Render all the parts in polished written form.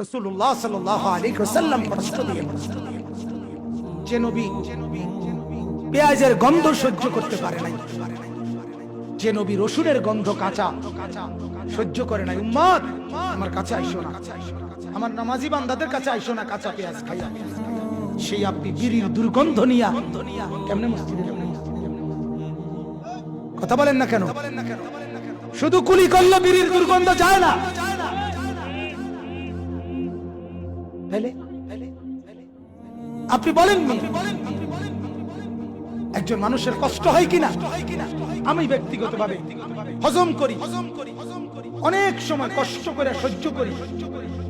রাসূলুল্লাহ সাল্লাল্লাহু আলাইহি ওয়াসাল্লাম কষ্ট দিয়ে যে নবী পেঁয়াজের গন্ধ সহ্য করতে পারে নাই, যে নবী রসুনের গন্ধ কাঁচা সহ্য করে নাই, উম্মত আমার কাছে আইসো না, আমার নামাজি বান্দাদের কাছে আইসো না কাঁচা পেঁয়াজ খাইয়া, সেই আপনি বিড়ির দুর্গন্ধ নিয়া কেমনে মসজিদে যাবেন? কথা বলেন না কেন? শুধু কুলি করলে বিড়ির দুর্গন্ধ যায় না। আপনি বলেন একজন মানুষের কষ্ট হয় কিনা? আমি ব্যক্তিগতভাবে হজম করি, অনেক সময় কষ্ট করে সহ্য করি,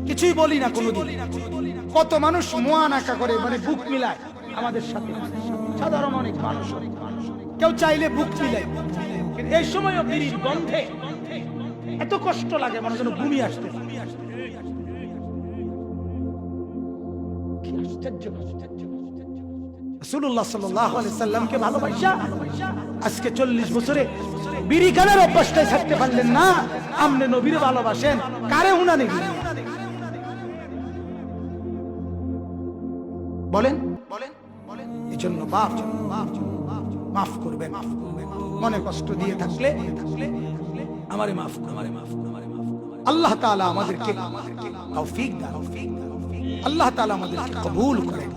কিছুই বলি না কোনোদিন। কত মানুষ মোয়ানাকা করে, মানে বুক মিলায় আমাদের সাথে, সাধারণ অনেক মানুষ, কেউ চাইলে বুক মিলায়, কিন্তু এই সময়ও বিড়ির গন্ধে এত কষ্ট লাগে, মানুষ যেন বমি আসতে। রাসূলুল্লাহ সাল্লাল্লাহু আলাইহি সাল্লামকে ভালোবাসা আজকে 40 বছরে বিড়ি খানার অভ্যাসটাই ছাড়তে পারলেন না। আপনি নবীর ভালোবাসেন, কারে হুনা নেই বলেন? এজন্য মাফ করবেন, মনে কষ্ট দিয়ে থাকলে আমারে মাফ করবেন। আল্লাহ তাআলা আমাদেরকে তৌফিক দান, আল্লাহ তাআলা আমাদেরকে কবুল করেন,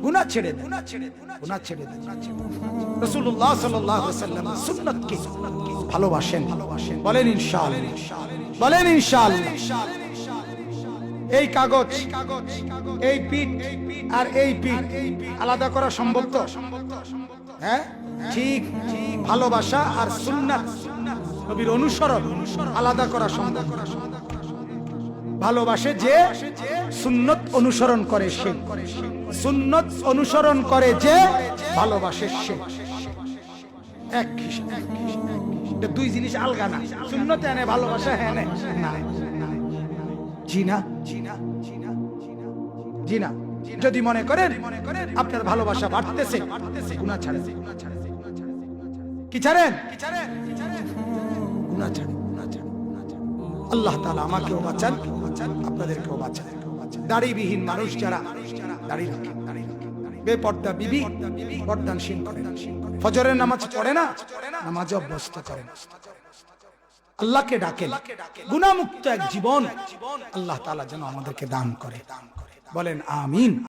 গুনাহ ছেড়ে দেন, গুনাহ ছেড়ে দেন। রাসূলুল্লাহ সাল্লাল্লাহু আলাইহি ওয়াসাল্লাম সুন্নাতকে ভালোবাসেন, বলেন ইনশাআল্লাহ, বলেন ইনশাআল্লাহ। এই কাগজ, এই পিঠ আর এই পিঠ আলাদা করা সম্ভব তো? হ্যাঁ, ঠিক ভালোবাসা আর সুন্নাত, নবীর অনুসরণ আলাদা করা সম্ভব। ভালোবাসে যে সুন্নত অনুসরণ করে সে, সুন্নত অনুসরণ করে যে ভালোবাসে সে। এক দুই জিনিস আলগা না। সুন্নতে এনে ভালোবাসা হ্যাঁ না, জি না, জি না। যদি মনে করেন আপনার ভালোবাসা বাড়তেছে, গুনাহ ছাড়েন। কি ছাড়েন? গুনাহ ছাড়েন। আল্লাহ তাআলা আমাকেও বাঁচান, আপনাদেরকেও বাঁচান। দাড়িবিহীন মানুষ যারা দাড়ি রাখে, বেপর্দা বিবি পর্দানশীল করেন, ফজরের নামাজ পড়ে না, নামাজে অভ্যস্ত করেন, আল্লাহকে ডাকেন, গুনাহমুক্ত এক জীবন আল্লাহ তাআলা যেন আমাদেরকে দান করে। বলেন আমিন।